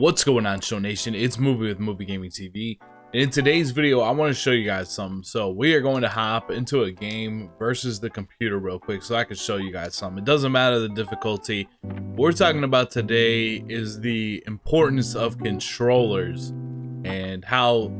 What's going on, Show Nation? It's Movie with Movie Gaming TV. And in today's video, I want to show you guys something. So we are going to hop into a game versus the computer real quick so I can show you guys something. It doesn't matter the difficulty. What we're talking about today is the importance of controllers and how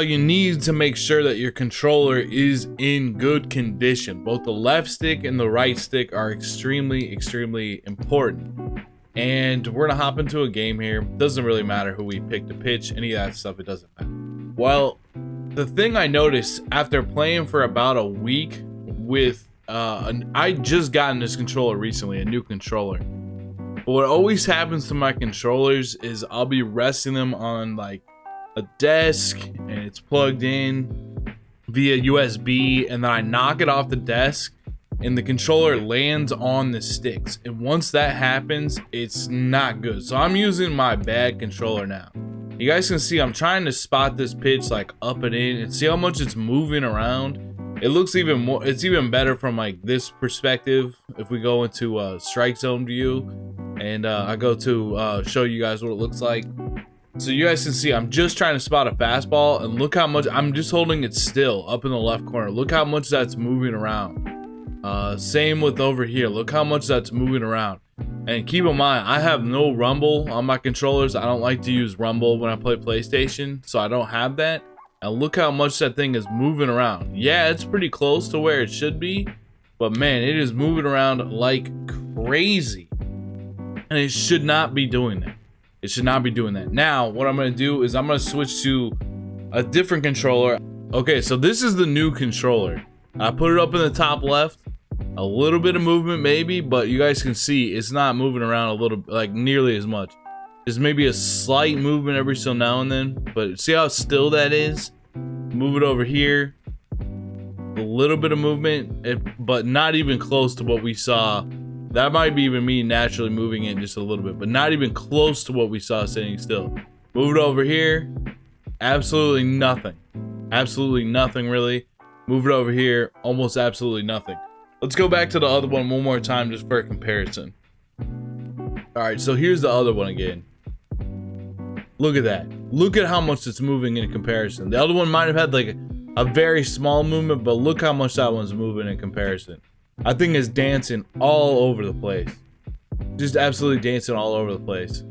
you need to make sure that your controller is in good condition. Both the left stick and the right stick are extremely important. And we're gonna hop into a game here. Doesn't really matter who we pick to pitch, any of that stuff, it doesn't matter. Well, the thing I noticed after playing for about a week with I just gotten this controller recently, a new controller. But what always happens to my controllers is I'll be resting them on like a desk and it's plugged in via USB, and then I knock it off the desk and the controller lands on the sticks, and once that happens, it's not good. So I'm using my bad controller now. You guys can see I'm trying to spot this pitch like up and in and see how much it's moving around. It looks even more, it's even better from like this perspective. If we go into strike zone view and I go to show you guys what it looks like. So you guys can see I'm just trying to spot a fastball, and look how much I'm just holding it still up in the left corner. Look how much that's moving around. Same with over here. Look how much that's moving around. And keep in mind, I have no rumble on my controllers. I don't like to use rumble when I play PlayStation, so I don't have that. And look how much that thing is moving around. Yeah, it's pretty close to where it should be, but man, it is moving around like crazy. And it should not be doing that. It should not be doing that. Now, what I'm going to do is I'm going to switch to a different controller. Okay, so this is the new controller. I put it up in the top left. A little bit of movement maybe, but you guys can see it's not moving around a little, like nearly as much. There's maybe a slight movement every so now and then, but see how still that is? Move it over here. A little bit of movement, but not even close to what we saw. That might be even me naturally moving it just a little bit, but not even close to what we saw sitting still. Move it over here. Absolutely nothing. Absolutely nothing really. Move it over here. Almost absolutely nothing. Let's go back to the other one more time just for a comparison. All right, so here's the other one again. Look at that. Look at how much it's moving in comparison. The other one might have had like a very small movement, but look how much that one's moving in comparison. I think it's dancing all over the place. Just absolutely dancing all over the place.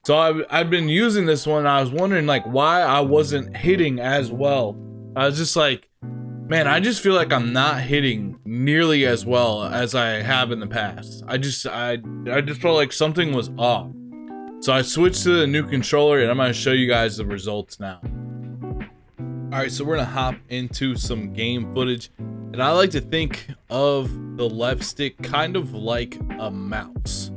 So I've been using this one. I was wondering like why I wasn't hitting as well. I was just like, man, I just feel like I'm not hitting nearly as well as I have in the past. I just felt like something was off. So I switched to the new controller, and I'm going to show you guys the results now. All right, so we're going to hop into some game footage. And I like to think of the left stick kind of like a mouse.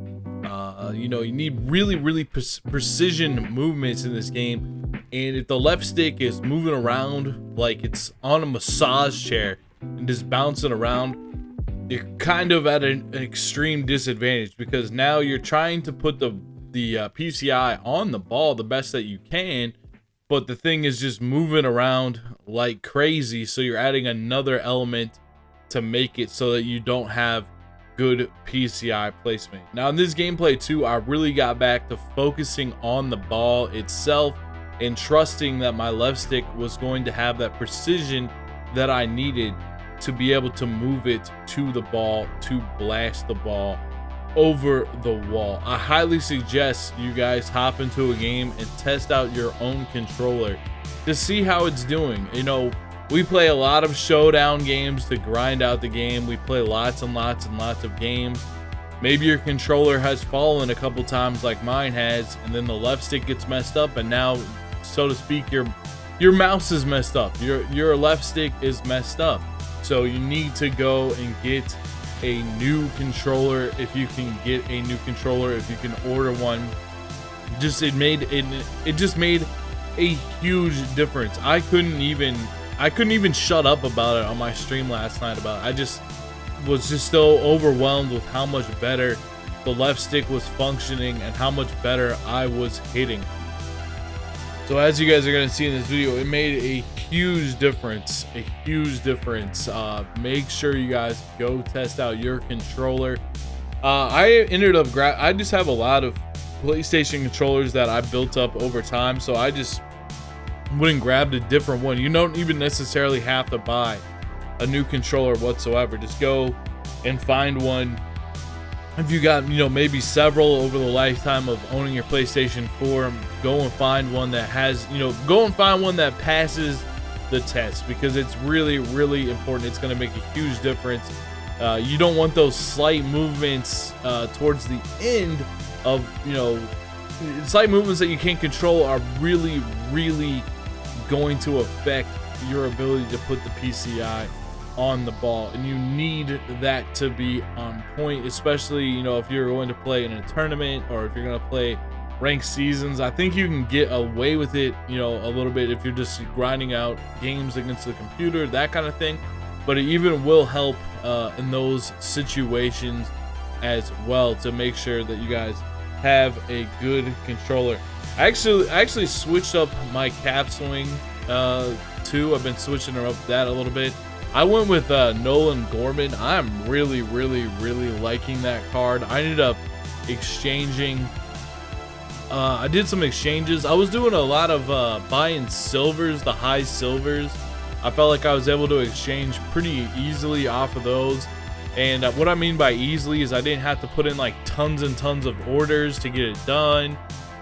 You know, you need really precision movements in this game. And if the left stick is moving around like it's on a massage chair and just bouncing around, you're kind of at an extreme disadvantage, because now you're trying to put the PCI on the ball the best that you can, but the thing is just moving around like crazy. So you're adding another element to make it so that you don't have good PCI placement. Now in this gameplay too, I really got back to focusing on the ball itself and trusting that my left stick was going to have that precision that I needed to be able to move it to the ball, to blast the ball over the wall. I highly suggest you guys hop into a game and test out your own controller to see how it's doing. You know, we play a lot of showdown games to grind out the game. We play lots and lots of games. Maybe your controller has fallen a couple times like mine has, and then the left stick gets messed up, and now, so to speak, your mouse is messed up. Your left stick is messed up. So you need to go and get a new controller if you can get a new controller, if you can order one. It just made a huge difference. I couldn't even shut up about it on my stream last night about it. I just was so overwhelmed with how much better the left stick was functioning and how much better I was hitting. So as you guys are going to see in this video, it made a huge difference. Make sure you guys go test out your controller. I ended up I just have a lot of PlayStation controllers that I built up over time, so I just went and grabbed a different one. You don't even necessarily have to buy a new controller whatsoever. Just go and find one. If you got, maybe several over the lifetime of owning your PlayStation 4, go and find one that has, go and find one that passes the test, because it's really, really important. It's going to make a huge difference. You don't want those slight movements towards the end of, slight movements that you can't control are really, really going to affect your ability to put the PCI on the ball, and you need that to be on point, especially if you're going to play in a tournament or if you're going to play ranked seasons. I think you can get away with it a little bit if you're just grinding out games against the computer, that kind of thing, but it even will help in those situations as well, to make sure that you guys have a good controller. I actually switched up my cap swing too. I've been switching up that a little bit. I went with Nolan Gorman. I'm really, really, really liking that card. I ended up exchanging. I did some exchanges. I was doing a lot of buying silvers, the high silvers. I felt like I was able to exchange pretty easily off of those. And what I mean by easily is I didn't have to put in like tons and tons of orders to get it done.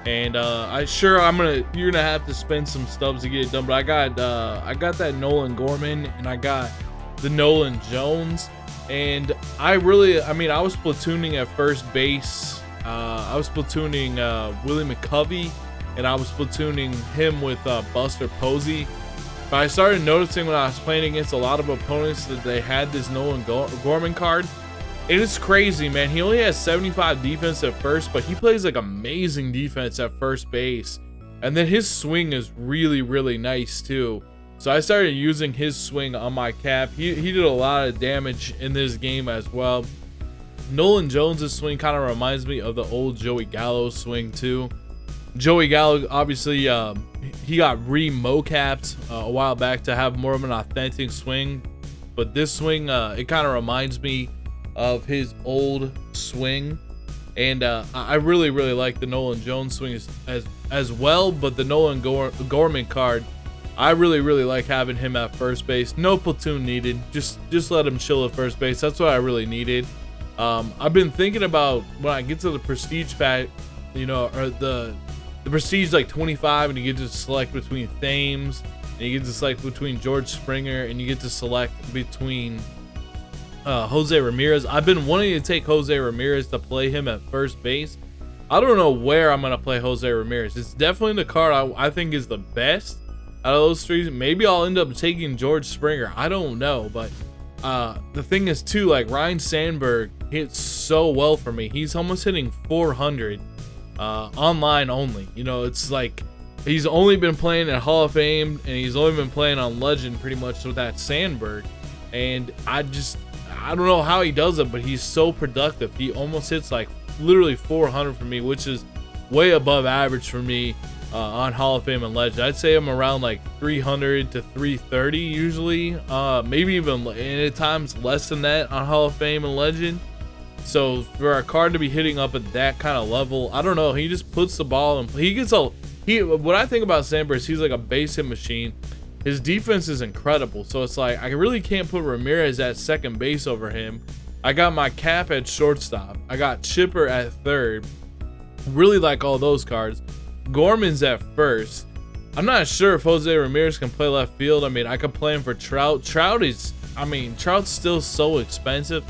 And you're gonna have to spend some stubs to get it done, but I got that Nolan Gorman, and I got the Nolan Jones, and I was platooning at first base. I was platooning Willie McCovey, and I was platooning him with Buster Posey. But I started noticing when I was playing against a lot of opponents that they had this Nolan Gorman card. It is crazy, man. He only has 75 defense at first, but he plays like amazing defense at first base. And then his swing is really, really nice too. So I started using his swing on my cap. He did a lot of damage in this game as well. Nolan Jones' swing kind of reminds me of the old Joey Gallo swing too. Joey Gallo, obviously, he got re-mocapped a while back to have more of an authentic swing. But this swing, it kind of reminds me of his old swing, and I really, really like the Nolan Jones swing as well. But the Nolan Gorman card, I really, really like having him at first base. No platoon needed. Just let him chill at first base. That's what I really needed. I've been thinking about when I get to the prestige pack, or the prestige like 25, and you get to select between Thames, and you get to select between George Springer, and you get to select between Jose Ramirez. I've been wanting to take Jose Ramirez to play him at first base. I don't know where I'm gonna play Jose Ramirez. It's definitely the card I think is the best out of those three. Maybe I'll end up taking George Springer. I don't know, but the thing is too, like Ryan Sandberg hits so well for me. He's almost hitting 400 online only. It's like he's only been playing at Hall of Fame, and he's only been playing on Legend pretty much with that Sandberg. And I don't know how he does it, but he's so productive. He almost hits like literally 400 for me, which is way above average for me on Hall of Fame and Legend. I'd say I'm around like 300 to 330 usually, maybe even and at times less than that on Hall of Fame and Legend. So for a card to be hitting up at that kind of level, I don't know. He just puts the ball and what I think about Sandberg is he's like a base hit machine. His defense is incredible, so it's like I really can't put Ramirez at second base over him. I got my cap at shortstop. I got Chipper at third. Really like all those cards. Gorman's at first. I'm not sure if Jose Ramirez can play left field. I could play him for Trout. Trout's still so expensive.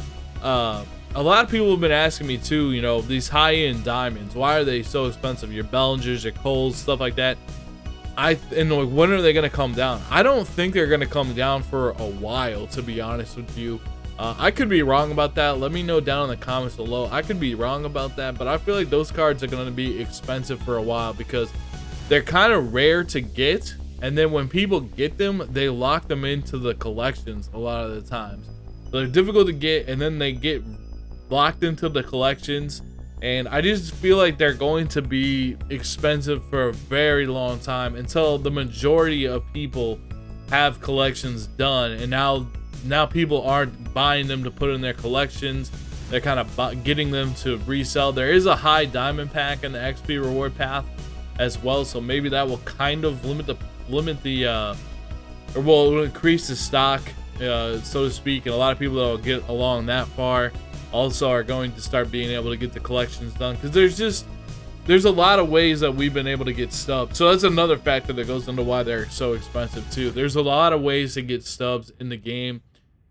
A lot of people have been asking me too, these high-end diamonds, why are they so expensive? Your Bellingers, your Coles, stuff like that. When are they going to come down? I don't think they're going to come down for a while, to be honest with you. I could be wrong about that. Let me know down in the comments below. I could be wrong about that, but I feel like those cards are going to be expensive for a while because they're kind of rare to get, and then when people get them, they lock them into the collections a lot of the times. So they're difficult to get, and then they get locked into the collections, and I just feel like they're going to be expensive for a very long time until the majority of people have collections done, and now people aren't buying them to put in their collections. they're kind of getting them to resell. There is a high diamond pack in the XP reward path as well, so maybe that will kind of or will increase the stock, so to speak. And a lot of people that will get along that far also are going to start being able to get the collections done, because there's a lot of ways that we've been able to get stubs. So that's another factor that goes into why they're so expensive too. There's a lot of ways to get stubs in the game,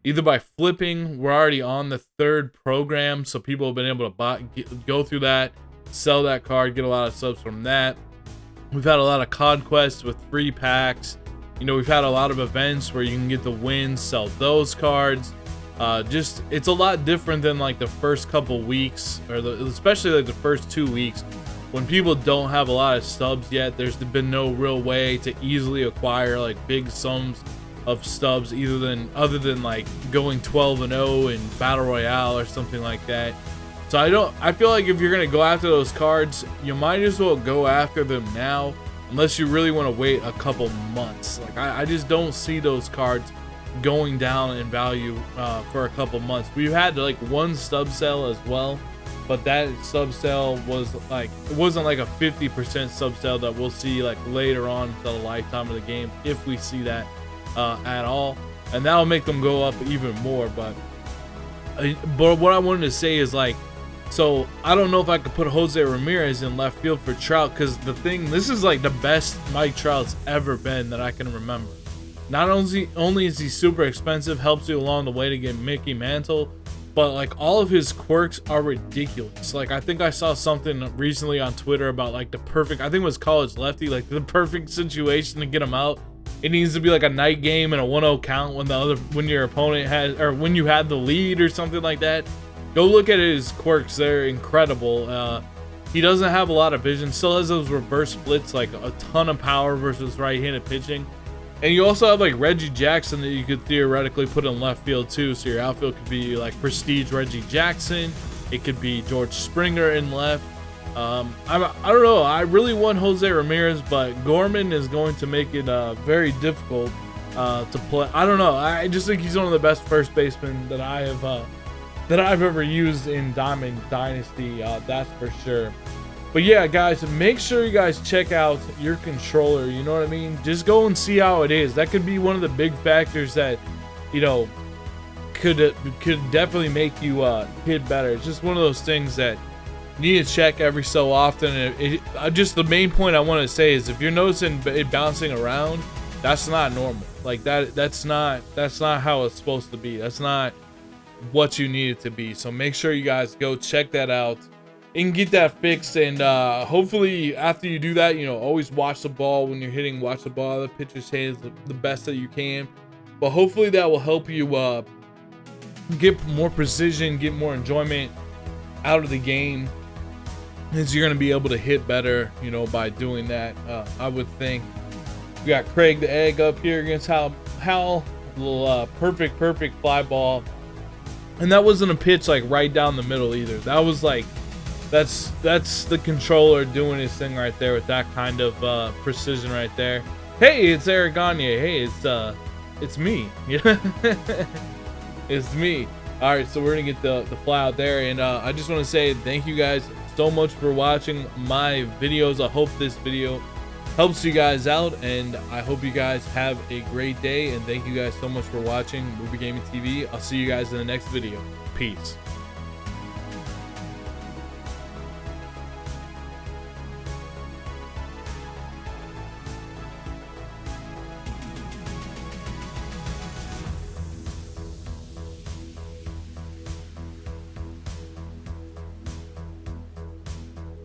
either by flipping. We're already on the 3rd program, so people have been able to go through that, sell that card, get a lot of subs from that. We've had a lot of conquests with free packs. You know, we've had a lot of events where you can get the wins, sell those cards. Just, it's a lot different than like the first couple weeks, or especially like the first 2 weeks, when people don't have a lot of stubs yet. There's been no real way to easily acquire like big sums of stubs, other than like going 12-0 in Battle Royale or something like that. So I feel like if you're gonna go after those cards, you might as well go after them now, unless you really want to wait a couple months. Like I just don't see those cards going down in value for a couple months. We've had like one stub sale as well, but that sub sale was like, it wasn't like a 50% sub sale that we'll see like later on into the lifetime of the game, if we see that at all, and that'll make them go up even more. But what I wanted to say is, like, so I don't know if I could put Jose Ramirez in left field for Trout, because this is like the best Mike Trout's ever been that I can remember. Not only is he super expensive, helps you along the way to get Mickey Mantle, but like all of his quirks are ridiculous. Like I think I saw something recently on Twitter about like the perfect, I think it was College Lefty, like the perfect situation to get him out. It needs to be like a night game and a 1-0 count when your opponent has, or when you had the lead or something like that. Go look at his quirks, they're incredible. He doesn't have a lot of vision, still has those reverse splits, like a ton of power versus right-handed pitching. And you also have like Reggie Jackson that you could theoretically put in left field too. So your outfield could be like Prestige Reggie Jackson. It could be George Springer in left. I don't know. I really want Jose Ramirez, but Gorman is going to make it very difficult to play. I don't know. I just think he's one of the best first basemen that I've ever used in Diamond Dynasty. That's for sure. But yeah, guys, make sure you guys check out your controller. You know what I mean? Just go and see how it is. That could be one of the big factors that, you know, could definitely make you hit better. It's just one of those things that you need to check every so often. Just the main point I want to say is, if you're noticing it bouncing around, that's not normal. Like that's not how it's supposed to be. That's not what you need it to be. So make sure you guys go check that out and get that fixed. And hopefully after you do that, you know, always watch the ball when you're hitting. Watch the ball, the pitcher's hands, the best that you can. But hopefully that will help you get more precision, get more enjoyment out of the game, as you're going to be able to hit better, you know, by doing that. I would think. We got Craig the Egg up here against Hal. Little perfect fly ball. And that wasn't a pitch like right down the middle either. That was like, that's the controller doing his thing right there with that kind of precision right there. Hey, it's Eric Gagne. Hey, it's me. It's me. All right, so we're gonna get the fly out there, and I just want to say thank you guys so much for watching my videos. I hope this video helps you guys out, and I hope you guys have a great day, and thank you guys so much for watching Movie Gaming TV. I'll see you guys in the next video. Peace.